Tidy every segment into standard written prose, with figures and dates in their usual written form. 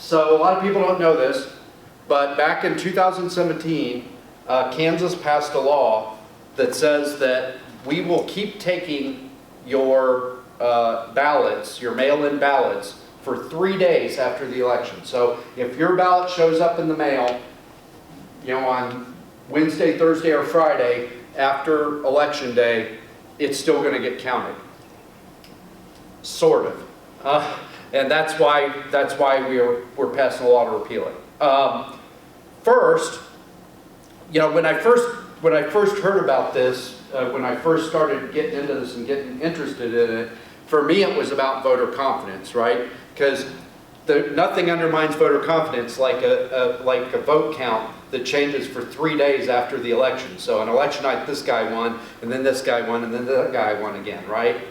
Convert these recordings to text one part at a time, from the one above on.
So a lot of people don't know this, but back in 2017, Kansas passed a law that says that we will keep taking your ballots, your mail-in ballots, for 3 days after the election. So if your ballot shows up in the mail, on Wednesday, Thursday, or Friday after Election Day, it's still going to get counted. Sort of. And that's why we're passing a law to repeal it. First, when I first heard about this, when I first started getting into this and getting interested in it, for me it was about voter confidence, right? Because nothing undermines voter confidence like a vote count that changes for 3 days after the election. So on election night, this guy won, and then this guy won, and then that guy won again, right?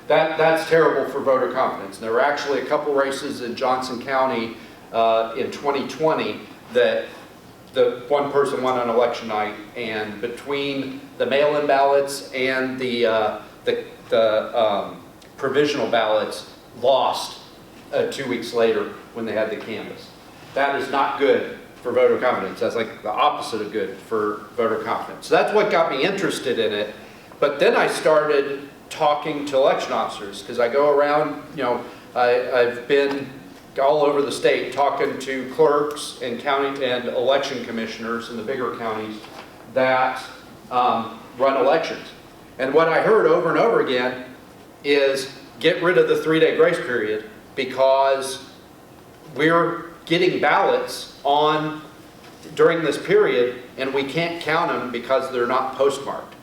That's terrible for voter confidence. There were actually a couple races in Johnson County in 2020 that the one person won on election night, and between the mail-in ballots and the provisional ballots, lost 2 weeks later when they had the canvass. That is not good for voter confidence. That's like the opposite of good for voter confidence. So that's what got me interested in it. But then I started talking to election officers, because I go around, I've been all over the state talking to clerks and county and election commissioners in the bigger counties that run elections. And what I heard over and over again is get rid of the 3-day grace period, because we're getting ballots during this period and we can't count them because they're not postmarked.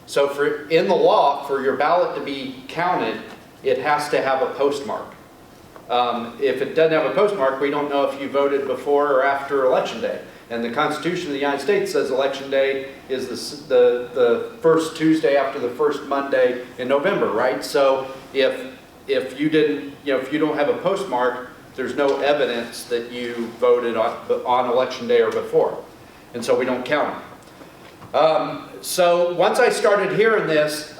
So in the law, for your ballot to be counted, it has to have a postmark. If it doesn't have a postmark, we don't know if you voted before or after Election Day. And the Constitution of the United States says Election Day is the first Tuesday after the first Monday in November, right? So if you didn't, if you don't have a postmark, there's no evidence that you voted on Election Day or before, and so we don't count them. So once I started hearing this,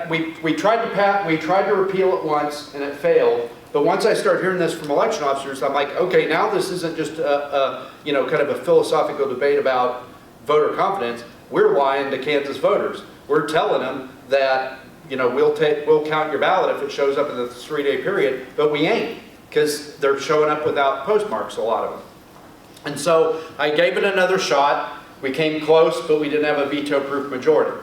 we tried to repeal it once and it failed. But once I started hearing this from election officers, I'm like, okay, now this isn't just kind of a philosophical debate about voter confidence. We're lying to Kansas voters. We're telling them that we'll count your ballot if it shows up in the 3-day period, but we ain't, because they're showing up without postmarks, a lot of them. And so I gave it another shot. We came close, but we didn't have a veto-proof majority.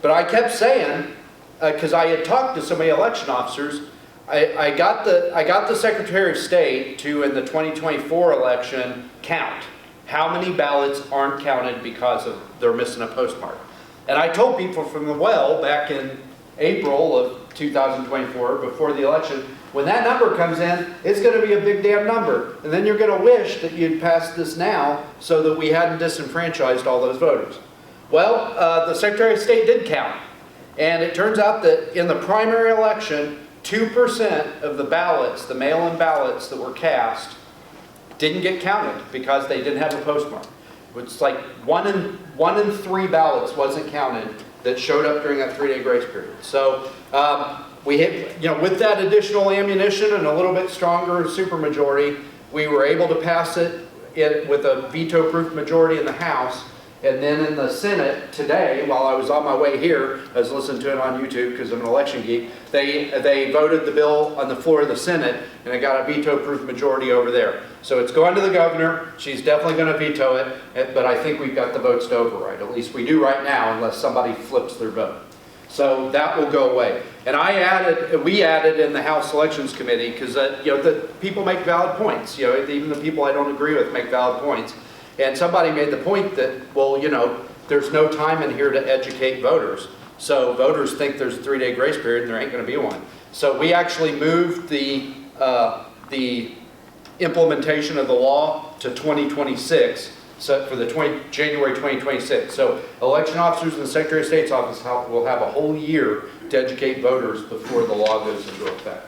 But I kept saying, because I had talked to so many election officers, I got the Secretary of State to, in the 2024 election, count how many ballots aren't counted because they're missing a postmark. And I told people from the well back in April of 2024, before the election, when that number comes in, it's going to be a big damn number. And then you're going to wish that you'd passed this now so that we hadn't disenfranchised all those voters. Well, the Secretary of State did count. And it turns out that in the primary election, 2% of the ballots, the mail-in ballots that were cast, didn't get counted because they didn't have a postmark. It's like one in 3 ballots wasn't counted that showed up during that 3-day grace period. So we hit, with that additional ammunition and a little bit stronger supermajority, we were able to pass it with a veto-proof majority in the House. And then in the Senate today, while I was on my way here, I was listening to it on YouTube because I'm an election geek, they voted the bill on the floor of the Senate, and it got a veto-proof majority over there. So it's going to the governor. She's definitely going to veto it, but I think we've got the votes to override. At least we do right now, unless somebody flips their vote. So that will go away. And we added in the House Elections Committee, because the people make valid points. Even the people I don't agree with make valid points. And somebody made the point that, well, there's no time in here to educate voters. So voters think there's a 3-day grace period and there ain't going to be one. So we actually moved the implementation of the law to 2026, so for the January 2026. So election officers in the Secretary of State's office will have a whole year to educate voters before the law goes into effect.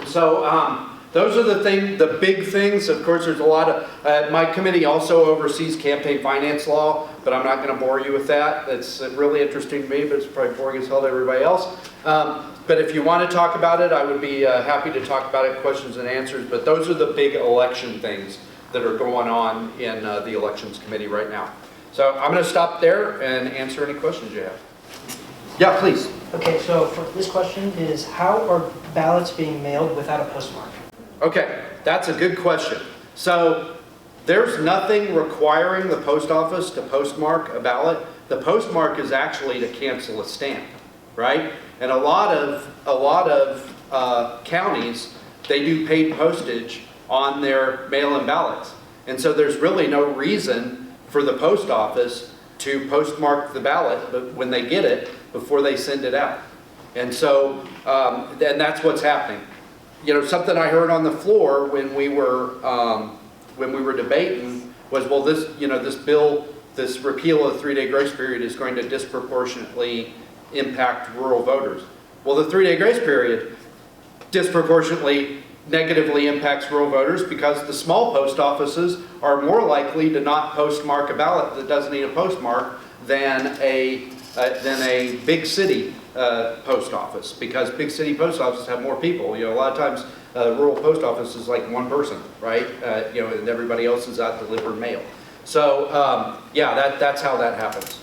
So those are the big things. Of course, there's a lot of, my committee also oversees campaign finance law, but I'm not going to bore you with that. It's really interesting to me, but it's probably boring as hell to everybody else. But if you want to talk about it, I would be happy to talk about it, questions and answers. But those are the big election things that are going on in the elections committee right now. So I'm going to stop there and answer any questions you have. Yeah, please. Okay, so for this question is, how are ballots being mailed without a postmark? Okay, that's a good question. So there's nothing requiring the post office to postmark a ballot. The postmark is actually to cancel a stamp, right? And a lot of counties, they do paid postage on their mail-in ballots. And so there's really no reason for the post office to postmark the ballot when they get it before they send it out. And so, and that's what's happening. You know, something I heard on the floor when we were debating was, well, this, you know, this bill, this repeal of the 3-day grace period is going to disproportionately impact rural voters. Well, the 3-day grace period disproportionately negatively impacts rural voters because the small post offices are more likely to not postmark a ballot that doesn't need a postmark than a big city post office, because big city post offices have more people. You know, a lot of times rural post office is like one person, right? You know, and everybody else is out delivering mail. So yeah, that's how that happens.